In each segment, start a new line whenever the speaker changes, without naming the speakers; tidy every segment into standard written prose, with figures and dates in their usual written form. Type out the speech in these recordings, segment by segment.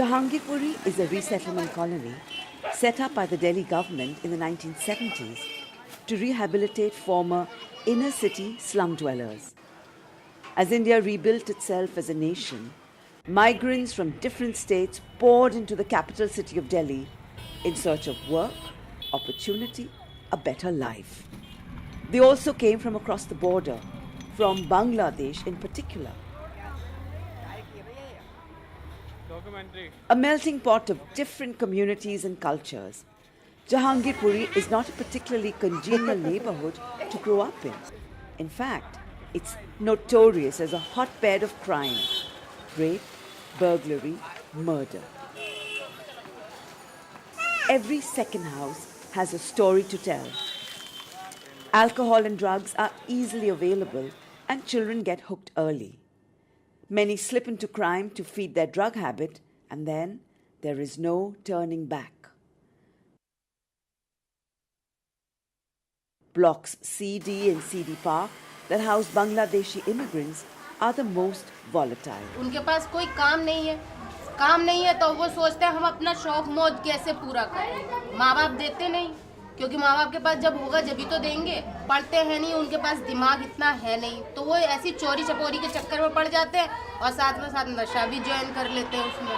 Jahangirpuri is a resettlement colony set up by the Delhi government in the 1970s to rehabilitate former inner city slum dwellers. As India rebuilt itself as a nation, migrants from different states poured into the capital city of Delhi in search of work, opportunity, a better life. They also came from across the border, from Bangladesh in particular. A melting pot of different communities and cultures, Jahangirpuri is not a particularly congenial neighborhood to grow up in. In fact, it's notorious as a hotbed of crime, rape, burglary, murder. Every second house has a story to tell. Alcohol and drugs are easily available and children get hooked early. Many slip into crime to feed their drug habit, and then there is no turning back. Blocks C, D and CD Park that house Bangladeshi immigrants are the most volatile.
उनके पास कोई काम नहीं है तो वो सोचते हैं हम अपना शौक मौज कैसे पूरा करें। माँ बाप देते नहीं, क्योंकि माँ बाप के पास जब होगा जब ही तो देंगे। पढ़ते हैं नहीं, उनके पास दिमाग इतना है नहीं, तो वो ऐसी चोरी चपोरी के चक्कर में पड़ जाते हैं और साथ नशा भी ज्वाइन कर लेते हैं उसमें।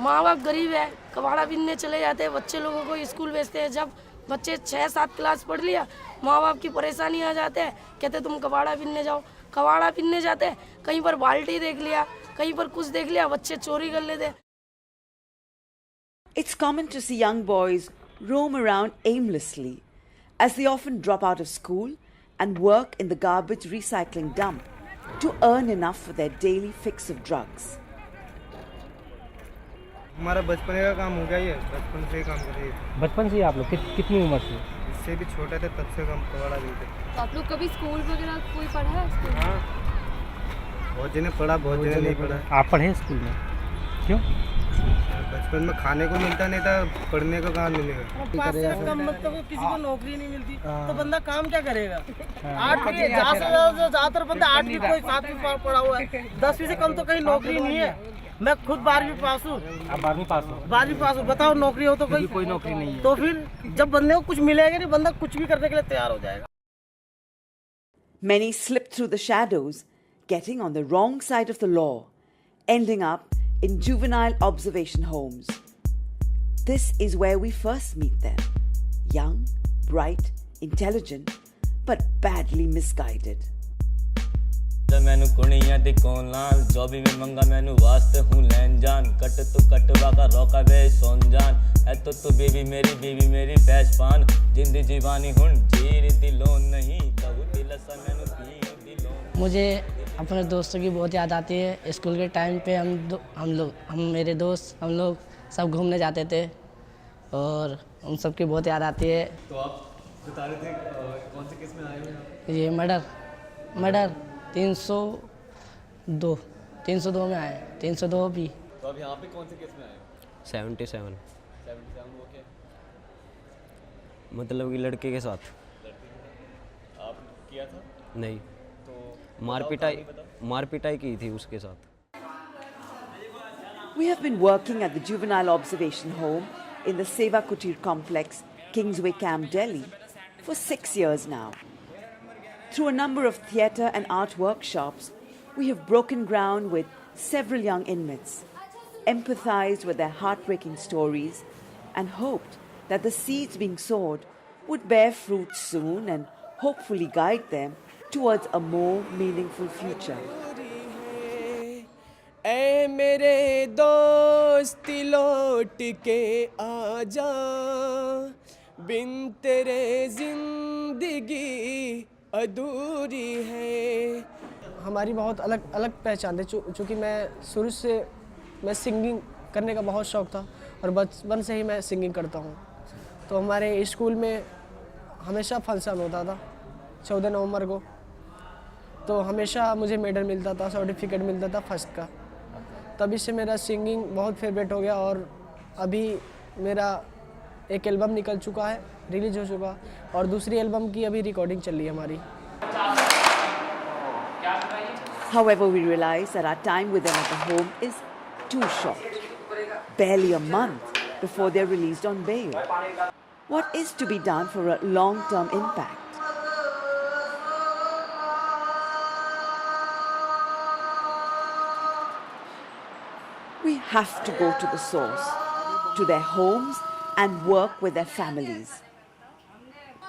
माँ बाप गरीब है, कबाड़ा बीनने चले जाते हैं, बच्चे लोगों को स्कूल भेजते हैं। जब बच्चे 6-7 क्लास पढ़ लिया, माँ बाप की परेशानी आ जाते हैं, कहते तुम कबाड़ा बीनने जाओ। कबाड़ा बीनने जाते हैं, कहीं पर बाल्टी देख लिया, कहीं पर कुछ देख लिया, बच्चे चोरी कर लेते हैं।
It's common to see young boys roam around aimlessly as they often drop out of school and work in the garbage recycling dump to earn enough for their daily fix of drugs.
हमारा बचपन का काम हो गया, ये बचपन से काम कर रही है।
बचपन से आप लोग कितनी उम्र से?
इससे भी छोटे थे तब से काम कबाड़ा बीनते।
तो आप लोग कभी स्कूल वगैरह कोई पढ़ा है स्कूल?
हाँ, बहुत जने पढ़ा, बहुत जने नहीं पढ़ा।
आप पढ़े स्कूल में? क्यों?
बचपन में खाने को मिलता नहीं था, पढ़ने को कहाँ मिलेगा?
5 से कम मतलब किसी को नौकरी नहीं मिलती तो बंदा काम क्या करेगा? 8वीं ज्यादातर बंदा 8वीं कोई 7वीं पढ़ा हुआ है, 10वीं से कम तो कहीं नौकरी नहीं है। मैं खुद 12वीं पास हूँ।
आप 12वीं पास हो?
12वीं पास हूँ। बताओ नौकरी हो तो
कोई नौकरी नहीं है।
तो फिर जब बंदे को कुछ मिलेगा नहीं, बंदा कुछ भी करने के लिए तैयार हो जाएगा।
Many slip through the shadows, getting on the wrong side of the law, ending up in juvenile observation homes. This is where we first meet them. Young, bright, intelligent, but badly misguided.
मैनू कुड़ियां दी कौन लाल जो भी मैं मंगा मैनू वास्ते हूँ लैन जान कट तो कटवा का रोका बे सोन जान है तो तू बीवी मेरी फैश पान जिंदी जीवानी हुन जीर दिलों नहीं कहू दिलसा मैनू पी दिलों।
मुझे अपने दोस्तों की बहुत याद आती है। स्कूल के टाइम पे हम मेरे दोस्त हम लोग सब घूमने जाते थे और उन सब की बहुत याद आती है।
तो आप बता रहे थे कौन से केस में आए हुए?
ये मर्डर 302 में आए, 302 भी।
तो अब यहाँ पे कौन से केस में आए?
77
वो क्या?
मतलब कि लड़के के साथ।
आप किया था?
नहीं,
तो
मार पिटाई की थी उसके साथ।
We have been working at the Juvenile Observation Home in the Seva Kutir complex, Kingsway Camp, Delhi, for 6 years now. Through a number of theatre and art workshops, we have broken ground with several young inmates, empathized with their heartbreaking stories, and hoped that the seeds being sowed would bear fruit soon and hopefully guide them towards a more meaningful future.
ऐ मेरे दोस्त लौट के आजा बिन तेरे जिंदगी अधूरी है।
हमारी बहुत अलग पहचान है, चूँकि मैं शुरू से मैं सिंगिंग करने का बहुत शौक़ था और बचपन से ही मैं सिंगिंग करता हूँ। तो हमारे स्कूल में हमेशा फंक्शन होता था 14 नवंबर को, तो हमेशा मुझे मेडल मिलता था, सर्टिफिकेट मिलता था फर्स्ट का। तभी से मेरा सिंगिंग बहुत फेवरेट हो गया और अभी मेरा एक एल्बम निकल चुका है, रिलीज हो चुका, और दूसरी एल्बम की अभी रिकॉर्डिंग चल रही है हमारी।
However, we realize that our time with them at the home is too short. Barely a month before they're released on bail. What is to be done for a long-term impact? We have to go to the source, to their homes, and work with their families.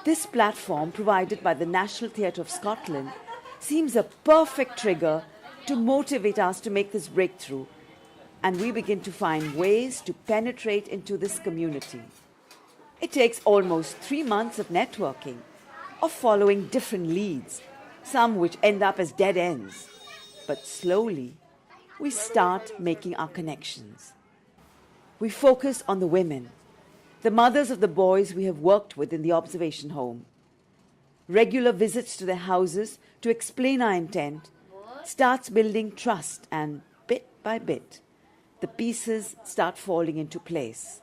This platform provided by the National Theatre of Scotland seems a perfect trigger to motivate us to make this breakthrough, and we begin to find ways to penetrate into this community. It takes almost 3 months of networking, of following different leads, some which end up as dead ends. But slowly, we start making our connections. We focus on the women, the mothers of the boys we have worked with in the observation home. Regular visits to their houses to explain our intent starts building trust, and bit by bit, the pieces start falling into place.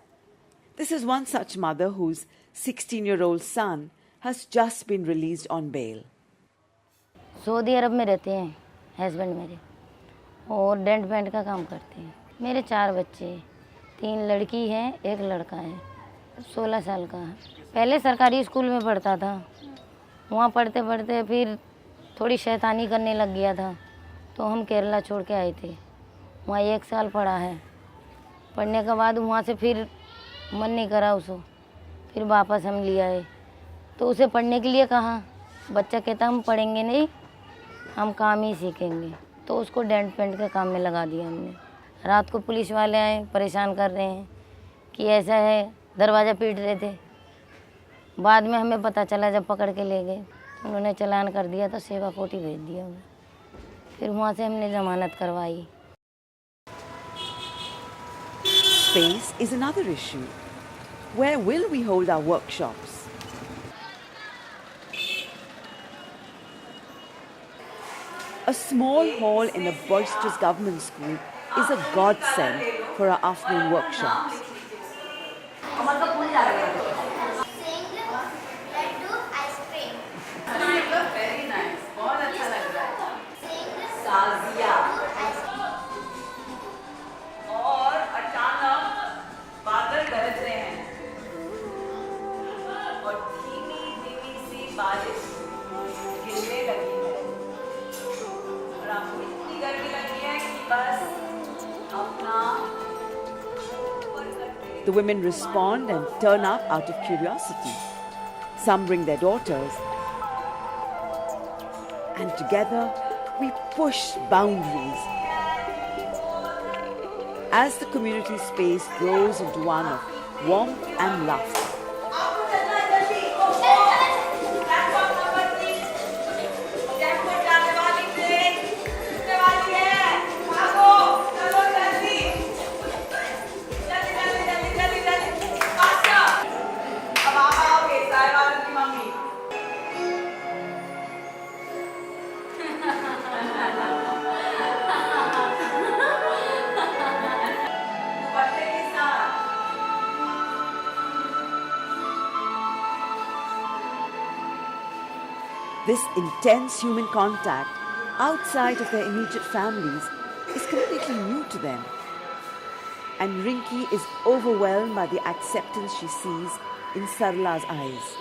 This is one such mother whose 16-year-old son has just been released on bail.
Saudi Arab में रहते हैं husband मेरे और dent paint का काम करते हैं। मेरे 4 बच्चे, 3 लड़की हैं, 1 लड़का है, 16 साल का है। पहले सरकारी स्कूल में पढ़ता था, वहाँ पढ़ते पढ़ते फिर थोड़ी शैतानी करने लग गया था, तो हम केरला छोड़ के आए थे। वहाँ 1 साल पढ़ा है। पढ़ने के बाद वहाँ से फिर मन नहीं करा उसको, फिर वापस हम ले आए। तो उसे पढ़ने के लिए कहा, बच्चा कहता हम पढ़ेंगे नहीं, हम काम ही सीखेंगे। तो उसको डेंट पेंट के काम में लगा दिया हमने। रात को पुलिस वाले आए, परेशान कर रहे हैं कि ऐसा है, दरवाज़ा पीट रहे थे। बाद में हमें पता चला, जब पकड़ के ले गए तो उन्होंने चालान कर दिया, तो सेवा कोठी भेज दिया उन्हें। फिर वहाँ से हमने जमानत करवाई।
Space is another issue. Where will we hold our workshops? A small hall in a boisterous government school is a godsend for our afternoon workshops. The women respond and turn up out of curiosity. Some bring their daughters. And together we push boundaries. As the community space grows into one of warmth and laughter. This intense human contact outside of their immediate families is completely new to them. And Rinki is overwhelmed by the acceptance she sees in Sarla's eyes.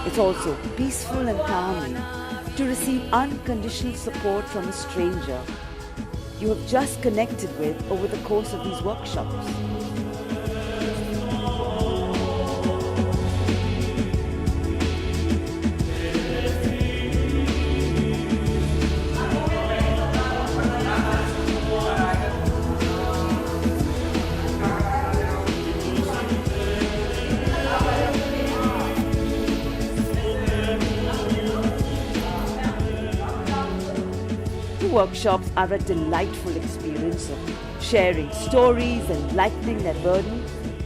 It's also peaceful and calming, to receive unconditional support from a stranger you have just connected with over the course of these workshops. Workshops are a delightful experience of sharing stories and lightening their burden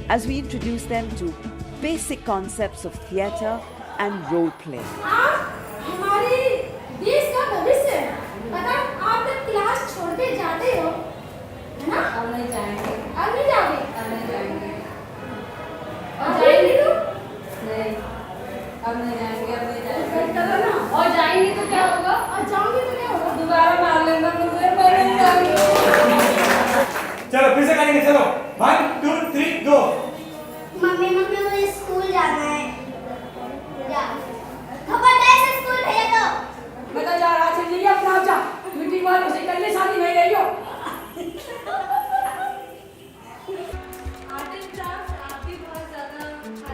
as we introduce them to basic concepts of theatre and role play.
हमारे देश का भविष्य है। पता आप जब class छोड़ के जाते हो, है ना? अब नहीं जाएंगे। अब नहीं जाओगे? अब नहीं जाएंगे। और जाएंगे तो? नहीं। अब नहीं जाएंगे, अब नहीं जाएंगे। चलो ना। और जाएंगे तो क्या होगा? और जाओगे तो क्या होगा? दोबारा मार लेना मुझे, मैं नहीं जाऊंगी।
चलो फिर से करेंगे, चलो 1 2 3 गो।
मम्मी मुझे स्कूल जाना है। जा। खबरदार से स्कूल भेजा तो।
मैं तो जा रहा चल जाइए अपना आप जा। मीटिंग वालों से कर ले, शादी नहीं रही हो।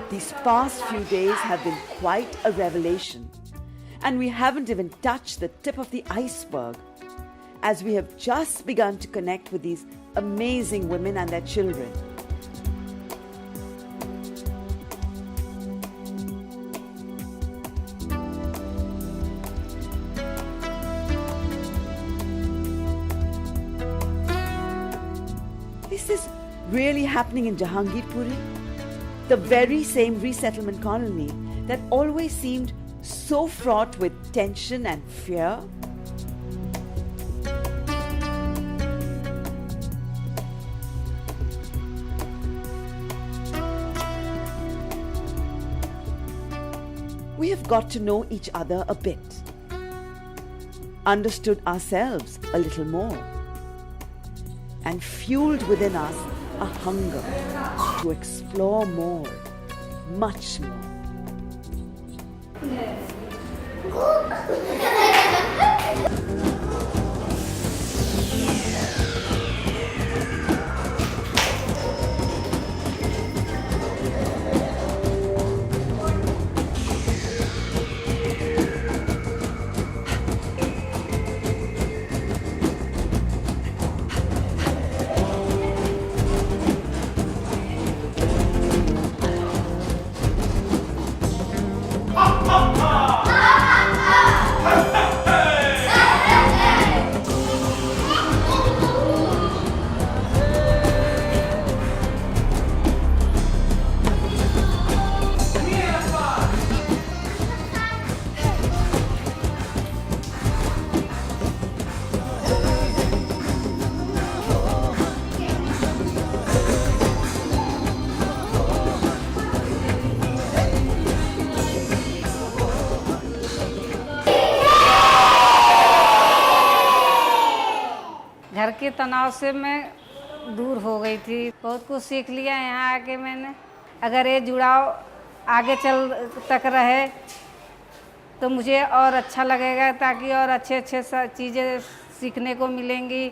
These past few days have been quite a revelation, and we haven't even touched the tip of the iceberg, as we have just begun to connect with these amazing women and their children. Is this really happening in Jahangirpuri? The very same resettlement colony that always seemed so fraught with tension and fear? We have got to know each other a bit, understood ourselves a little more, and fueled within us a hunger to explore more, much more.
घर के तनाव से मैं दूर हो गई थी। बहुत कुछ सीख लिया यहाँ आके मैंने। अगर ये जुड़ाव आगे चल तक रहे तो मुझे और अच्छा लगेगा, ताकि और अच्छे चीज़ें सीखने को मिलेंगी।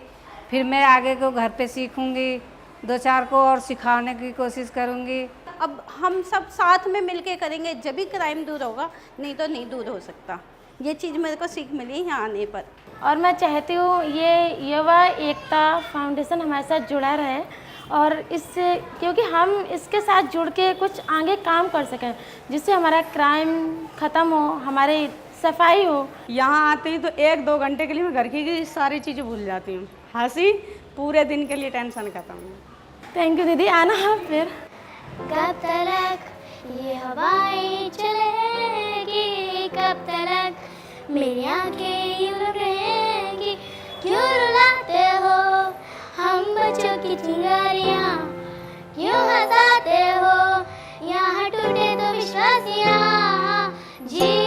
फिर मैं आगे को घर पे सीखूँगी, 2-4 को और सिखाने की कोशिश करूँगी।
अब हम सब साथ में मिलके करेंगे जब भी क्राइम दूर होगा, नहीं तो नहीं दूर हो सकता। ये चीज़ मेरे को सीख मिली यहाँ आने पर।
और मैं चाहती हूँ ये युवा एकता फाउंडेशन हमारे साथ जुड़ा रहे, और इससे क्योंकि हम इसके साथ जुड़ के कुछ आगे काम कर सकें, जिससे हमारा क्राइम ख़त्म हो, हमारी सफाई हो।
यहाँ आते ही तो 1-2 घंटे के लिए मैं घर की सारी चीज़ें भूल जाती हूँ। हंसी पूरे दिन के लिए टेंशन खत्म।
थैंक यू दीदी, आना है फिर।
कब तक ये हवाएं चलेगी, कब तक मेरी आंखें यूं रहेंगी, क्यों रुलाते हो हम बच्चों की चिंगारियाँ, क्यों हंसाते हो यहाँ टूटे तो विश्वासियाँ। जी